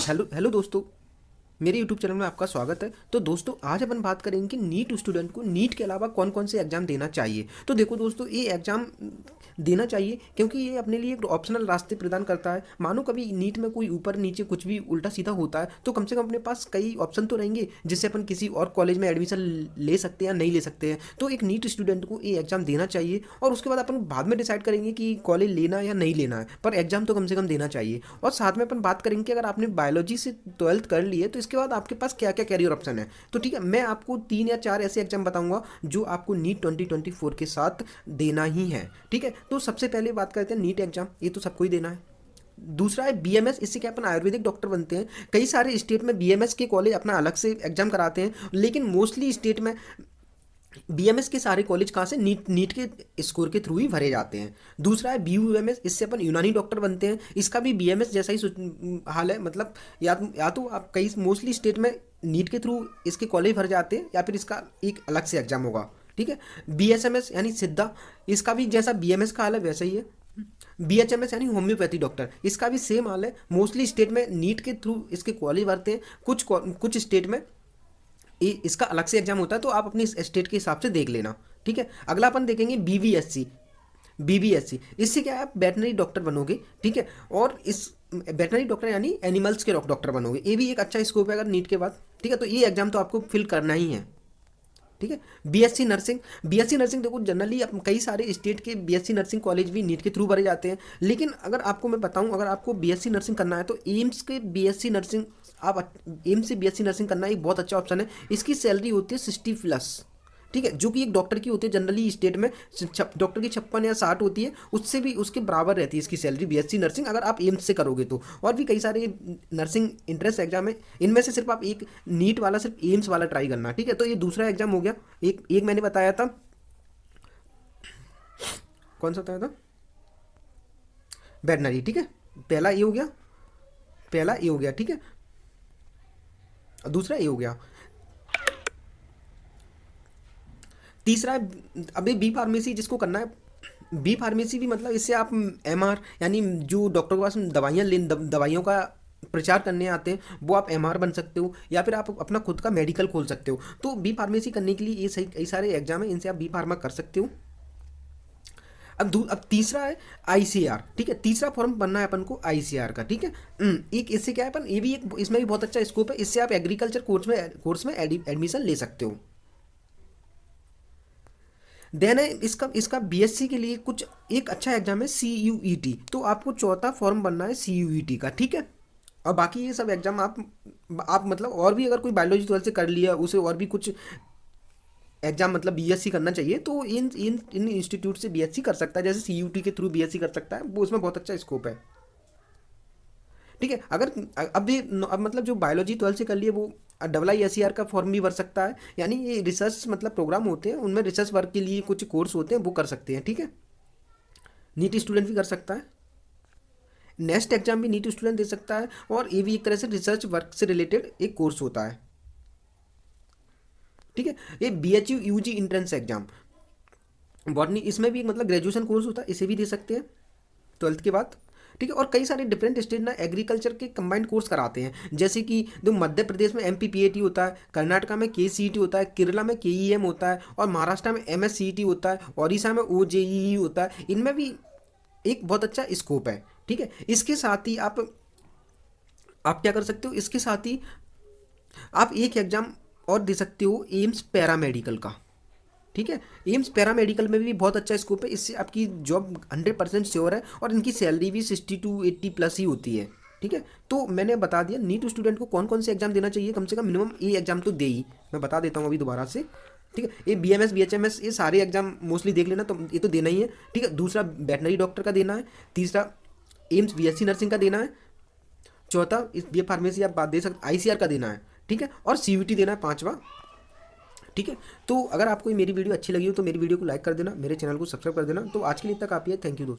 Hello hello दोस्तों। मेरे YouTube channel में आपका स्वागत है। तो दोस्तों आज अपन बात करेंगे कि नीट स्टूडेंट को नीट के अलावा कौन कौन से एग्ज़ाम देना चाहिए। तो देखो दोस्तों, ये एग्ज़ाम देना चाहिए क्योंकि ये अपने लिए एक ऑप्शनल रास्ते प्रदान करता है। मानो कभी नीट में कोई ऊपर नीचे कुछ भी उल्टा सीधा होता है तो कम से कम अपने पास कई ऑप्शन तो रहेंगे जिससे अपन किसी और कॉलेज में एडमिशन ले सकते हैं या नहीं ले सकते हैं। तो एक नीट स्टूडेंट को ये एग्ज़ाम देना चाहिए और उसके बाद अपन बाद में डिसाइड करेंगे कि कॉलेज लेना या नहीं लेना है, पर एग्ज़ाम तो कम से कम देना चाहिए। और साथ में अपन बात करेंगे कि अगर आपने बायोलॉजी से 12th कर ली है तो इसके बाद आपके पास क्या क्या कैरियर ऑप्शन है। तो ठीक है, मैं आपको 3 या 4 ऐसे एग्जाम बताऊंगा जो आपको नीट 2024 के साथ देना ही है। ठीक है, तो सबसे पहले बात करते हैं नीट एग्जाम। ये तो सबको ही देना है। दूसरा है बीएमएस। इससे क्या अपन आयुर्वेदिक डॉक्टर बनते हैं। कई सारे स्टेट में बीएमएस के कॉलेज अपना अलग से एग्जाम कराते हैं, लेकिन मोस्टली स्टेट में बीएमएस के सारे कॉलेज कहाँ से नीट नीट के स्कोर के थ्रू ही भरे जाते हैं। दूसरा है बीयूएमएस। इससे अपन यूनानी डॉक्टर बनते हैं। इसका भी बीएमएस जैसा ही हाल है। मतलब या तो आप कई मोस्टली स्टेट में नीट के थ्रू इसके कॉलेज भर जाते हैं या फिर इसका एक अलग से एग्जाम होगा। ठीक है, बीएसएमएस यानी सिद्धा। इसका भी जैसा बीएमएस का हाल है वैसा ही है। बीएचएमएस यानी होम्योपैथी डॉक्टर, इसका भी सेम हाल है। मोस्टली स्टेट में नीट के थ्रू इसके कॉलेज भरते हैं। कुछ स्टेट में इसका अलग से एग्जाम होता है, तो आप अपनी स्टेट के हिसाब से देख लेना। ठीक है, अगला अपन देखेंगे बीवीएससी। बीबीएससी इससे क्या है, आप वेटनरी डॉक्टर बनोगे। ठीक है, और इस वेटनरी डॉक्टर यानी एनिमल्स के डॉक्टर बनोगे। ये भी एक अच्छा स्कोप है अगर नीट के बाद। ठीक है, तो ये एग्जाम तो आपको फिल करना ही है। ठीक है, बीएससी नर्सिंग। बीएससी नर्सिंग देखो, जनरली कई सारे स्टेट के बीएससी नर्सिंग कॉलेज भी नीट के थ्रू भरे जाते हैं। लेकिन अगर आपको मैं बताऊं, अगर आपको बीएससी नर्सिंग करना है तो एम्स के बीएससी नर्सिंग, आप एम्स से बीएससी नर्सिंग करना एक बहुत अच्छा ऑप्शन है। इसकी सैलरी होती है 60+। ठीक है, जो कि एक डॉक्टर की होती है जनरली स्टेट में। डॉक्टर की 56 या 60 होती है, उससे भी उसके बराबर रहती है इसकी सैलरी बीएससी नर्सिंग, अगर आप एम्स से करोगे तो। और भी कई सारे नर्सिंग इंट्रेंस एग्जाम है, इनमें से सिर्फ आप एक नीट वाला, सिर्फ एम्स वाला ट्राई करना। ठीक है, तो ये दूसरा एग्जाम हो गया। एक एक मैंने बताया था, कौन सा बताया था, वेटनरी। ठीक है, पहला ये हो गया, पहला ये हो गया। ठीक है, दूसरा ये हो गया। तीसरा है अभी बी फार्मेसी जिसको करना है। बी फार्मेसी भी मतलब इससे आप एमआर यानी जो डॉक्टर के पास दवाइयाँ ले दवाइयों का प्रचार करने आते हैं, वो आप एमआर बन सकते हो या फिर आप अपना खुद का मेडिकल खोल सकते हो। तो बी फार्मेसी करने के लिए ये सही कई सारे एग्जाम है, इनसे आप बी फार्मा कर सकते हो। अब तीसरा है आईसीआर। ठीक है, तीसरा फॉर्म बनना है अपन को आईसीआर का। ठीक है, एक इससे क्या है, अपन ये भी एक इसमें भी बहुत अच्छा स्कोप है। इससे आप एग्रीकल्चर कोर्स में एडमिशन ले सकते हो। देन है इसका इसका बीएससी के लिए कुछ एक अच्छा एग्जाम है सीयूईटी। तो आपको चौथा फॉर्म बनना है सीयूईटी का। ठीक है, और बाकी ये सब एग्जाम आप मतलब और भी अगर कोई बायोलॉजी 12 से कर लिया उसे और भी कुछ एग्जाम मतलब बीएससी करना चाहिए तो इन इन इन इंस्टीट्यूट से बीएससी कर सकता है। जैसे सीयूटी के थ्रू बीएससी कर सकता है, वो उसमें बहुत अच्छा स्कोप है। ठीक है, अगर अब मतलब जो बायोलॉजी 12 से कर लिए वो AICR का फॉर्म भी भर सकता है। यानी ये रिसर्च मतलब प्रोग्राम होते हैं, उनमें रिसर्च वर्क के लिए कुछ कोर्स होते हैं, वो कर सकते हैं। ठीक है, नीट स्टूडेंट भी कर सकता है। नेक्स्ट एग्जाम भी नीट स्टूडेंट दे सकता है, और ये भी एक तरह से रिसर्च वर्क से रिलेटेड एक कोर्स होता है। ठीक है, ये BHU UG entrance exam botany, इसमें भी मतलब ग्रेजुएशन कोर्स होता है, इसे भी दे सकते हैं 12th के बाद। ठीक है, और कई सारे डिफरेंट स्टेट ना एग्रीकल्चर के कंबाइंड कोर्स कराते हैं। जैसे कि जो मध्य प्रदेश में MPPAT होता है, कर्नाटका में KCET होता है, केरला में KEM होता है, और महाराष्ट्र में MSCET होता है, ओडिशा में OJEE होता है। इनमें भी एक बहुत अच्छा स्कोप है। ठीक है, इसके साथ ही आप क्या कर सकते हो, इसके साथ ही आप एक एग्जाम और दे सकते हो एम्स पैरामेडिकल का। ठीक है, एम्स पैरामेडिकल में भी बहुत अच्छा स्कोप है। इससे आपकी जॉब 100% श्योर है, और इनकी सैलरी भी 60 to 80+ ही होती है। ठीक है, तो मैंने बता दिया नीट स्टूडेंट को कौन कौन से एग्जाम देना चाहिए। कम से कम मिनिमम ये एग्जाम तो दे ही। मैं बता देता हूँ अभी दोबारा से। ठीक है, ये BMS BHMS ये सारे एग्जाम मोस्टली देख लेना, तो ये तो देना ही है। ठीक है, दूसरा वेटनरी डॉक्टर का देना है। तीसरा एम्स BSc नर्सिंग का देना है। चौथा इस बी फार्मेसी आप बात दे सकते ICR का देना है। ठीक है, और CUT देना है पाँचवा। ठीक है, तो अगर आपको ये मेरी वीडियो अच्छी लगी हो तो मेरी वीडियो को लाइक कर देना, मेरे चैनल को सब्सक्राइब कर देना। तो आज के लिए इतना काफ़ी है। थैंक यू दोस्तों।